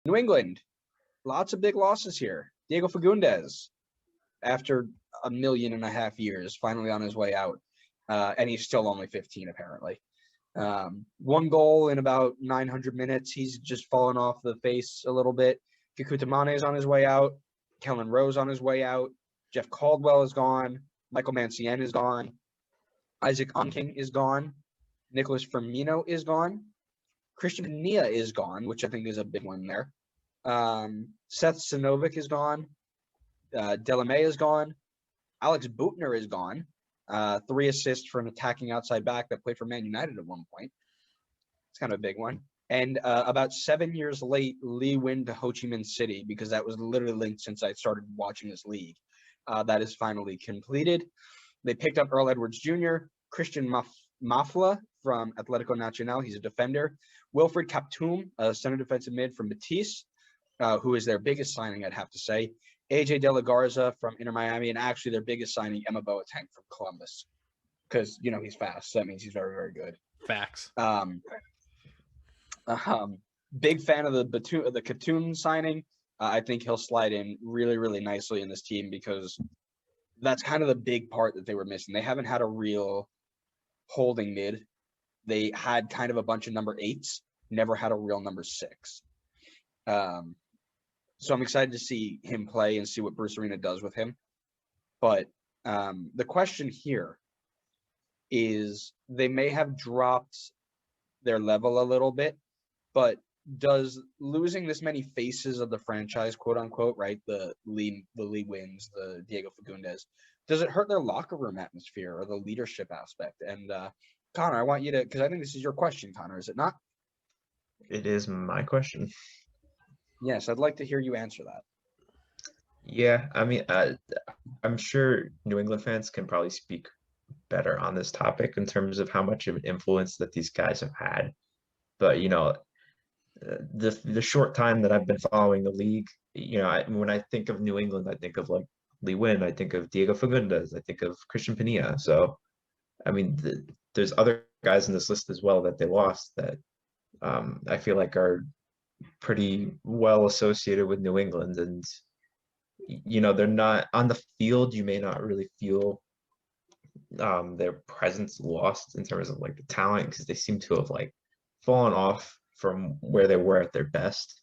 New England, lots of big losses here. Diego Fagundes, after 1.5 years, finally on his way out. And he's still only 15, apparently. 1 goal in about 900 minutes. He's just fallen off the face a little bit. Kekuta Mane is on his way out. Kellen Rose on his way out. Jeff Caldwell is gone. Michael Mancien is gone. Isaac Onking is gone. Nicholas Firmino is gone. Christian Pania is gone, which I think is a big one there. Seth Sinovic is gone. Delamay is gone. Alex Butner is gone. 3 assists for an attacking outside back that played for Man United at one point. It's kind of a big one. And about 7 years late, Lee Win to Ho Chi Minh City, because that was literally linked since I started watching this league. That is finally completed. They picked up Earl Edwards Jr., Christian Mafla from Atletico Nacional. He's a defender. Wilfred Kaptoum, a center defensive mid from Betis, who is their biggest signing, I'd have to say. AJ De La Garza from Inter Miami, and actually their biggest signing, Emma Boateng from Columbus, because he's fast. So that means he's very, very good. Facts. Big fan of the Kaptoum signing. I think he'll slide in really, really nicely in this team, because that's kind of the big part that they were missing. They haven't had a real holding mid. They had kind of a bunch of number 8s, never had a real number 6. So I'm excited to see him play and see what Bruce Arena does with him. But the question here is, they may have dropped their level a little bit, but does losing this many faces of the franchise, quote unquote, right? The Lee Wins, the Diego Fagundes, does it hurt their locker room atmosphere or the leadership aspect? And Connor, I want you to, because I think this is your question, Connor, is it not? It is my question. Yes, I'd like to hear you answer that. Yeah, I mean, I'm sure New England fans can probably speak better on this topic in terms of how much of an influence that these guys have had. But the short time that I've been following the league, when I think of New England, I think of like Lee Win, I think of Diego Fagundes, I think of Christian Pania. So, I mean, there's other guys in this list as well that they lost that I feel like are pretty well associated with New England. And, they're not on the field. You may not really feel their presence lost in terms of like the talent, because they seem to have like fallen off from where they were at their best.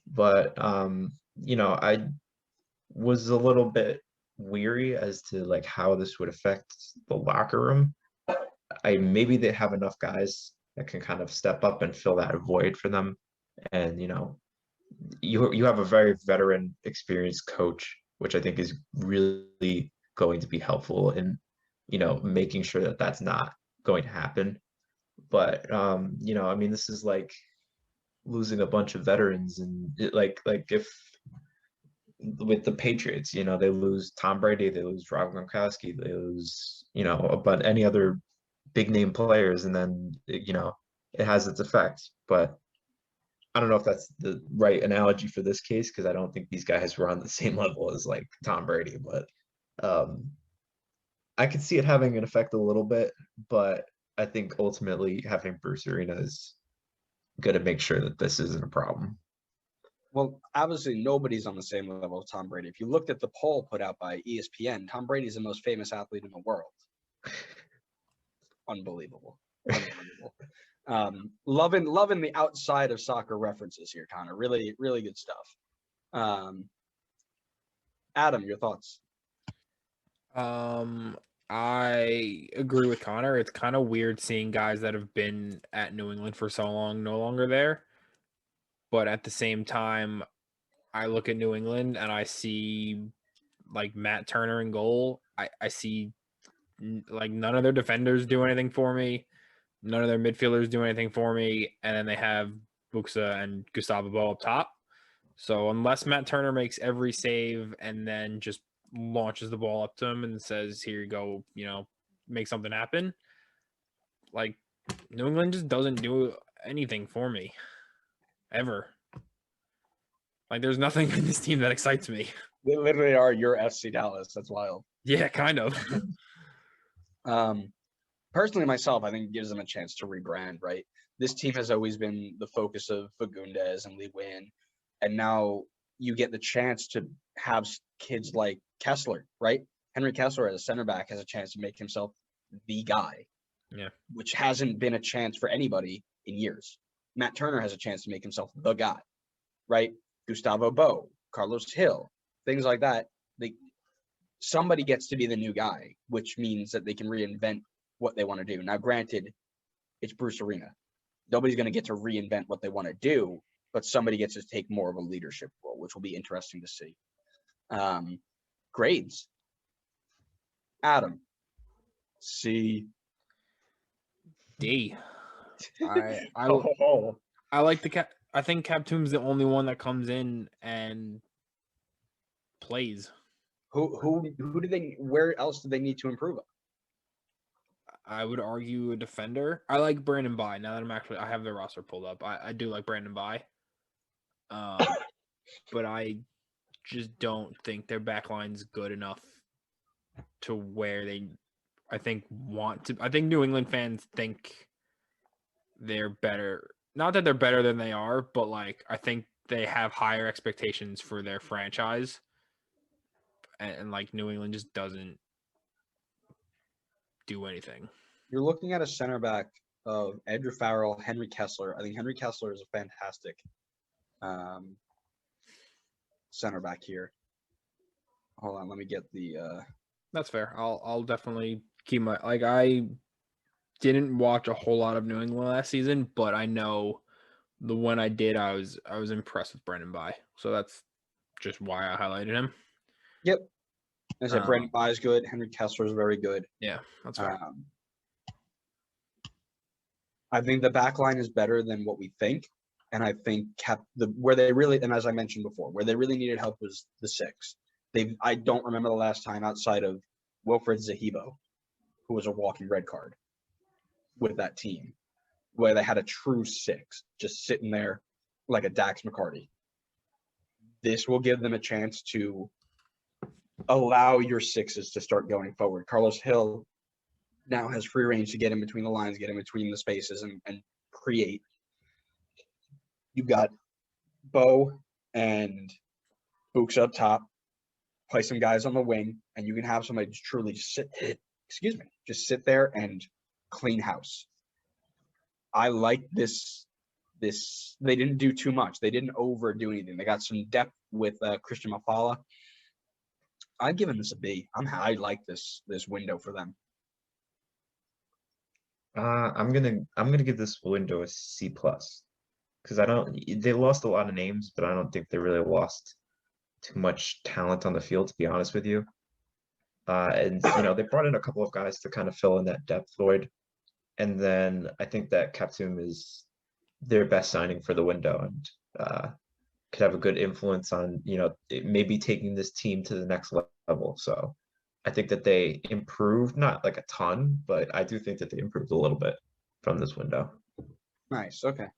But I was a little bit weary as to like how this would affect the locker room. Maybe they have enough guys that can kind of step up and fill that void for them. And you have a very veteran, experienced coach, which I think is really going to be helpful in making sure that that's not going to happen. But I mean, this is like losing a bunch of veterans, and like if with the Patriots, they lose Tom Brady, they lose Rob Gronkowski, they lose about any other big name players, and then it has its effect. But I don't know if that's the right analogy for this case, because I don't think these guys were on the same level as like Tom Brady, but I could see it having an effect a little bit. But I think ultimately having Bruce Arena is going to make sure that this isn't a problem. Well, obviously nobody's on the same level as Tom Brady. If you looked at the poll put out by ESPN, Tom Brady's the most famous athlete in the world. Unbelievable. Loving the outside of soccer references here, Connor. Really, really good stuff. Adam, your thoughts? I agree with Connor. It's kind of weird seeing guys that have been at New England for so long no longer there. But at the same time, I look at New England and I see like Matt Turner in goal. I see like none of their defenders do anything for me. None of their midfielders do anything for me. And then they have Buxa and Gustavo Bo up top. So unless Matt Turner makes every save and then just launches the ball up to him and says, here you go, make something happen, like New England just doesn't do anything for me ever. Like there's nothing in this team that excites me. They literally are your FC Dallas. That's wild. Yeah, kind of. Personally, myself, I think it gives them a chance to rebrand, right? This team has always been the focus of Fagundes and Lee Win. And now you get the chance to have kids like Kessler, right? Henry Kessler as a center back has a chance to make himself the guy. Yeah. Which hasn't been a chance for anybody in years. Matt Turner has a chance to make himself the guy, right? Gustavo Bo, Carlos Hill, things like that. Somebody gets to be the new guy, which means that they can reinvent what they want to do. Now, granted, it's Bruce Arena. Nobody's going to get to reinvent what they want to do, but somebody gets to take more of a leadership role, which will be interesting to see. Grades. Adam. C. D. I Oh. I like the Cap. I think Captoom's the only one that comes in and plays. Who do they? Where else do they need to improve on? I would argue a defender. I like Brandon By. Now that I have the roster pulled up. I do like Brandon By. But I just don't think their backline's good enough to where they, I think New England fans think they're better. Not that they're better than they are, but like I think they have higher expectations for their franchise. And like New England just doesn't do anything. You're looking at a center back of Andrew Farrell, Henry Kessler. I think Henry Kessler is a fantastic center back here. Hold on, let me get the That's fair. I'll definitely keep I didn't watch a whole lot of New England last season, but I know the one I did, I was impressed with Brandon By. So that's just why I highlighted him. Yep. I said Brandon By is good. Henry Kessler is very good. Yeah, that's fair. I think the back line is better than what we think. And I think where they really, and as I mentioned before, where they really needed help was the 6. I don't remember the last time outside of Wilfred Zahibo, who was a walking red card with that team, where they had a true 6 just sitting there like a Dax McCarty. This will give them a chance to allow your 6s to start going forward. Carlos Hill now has free range to get in between the lines, get in between the spaces, and create. You've got Bo and Books up top, play some guys on the wing, and you can have somebody truly just sit there and clean house. I like this. They didn't do too much. They didn't overdo anything. They got some depth with Christian Mafala. I'd give this a B. I like this window for them. I'm gonna give this window a C+, because they lost a lot of names, but I don't think they really lost too much talent on the field, to be honest with you. And they brought in a couple of guys to kind of fill in that depth void, and then I think that Captoom is their best signing for the window, and could have a good influence on maybe taking this team to the next level. So I think that they improved, not like a ton, but I do think that they improved a little bit from this window. Nice. Okay.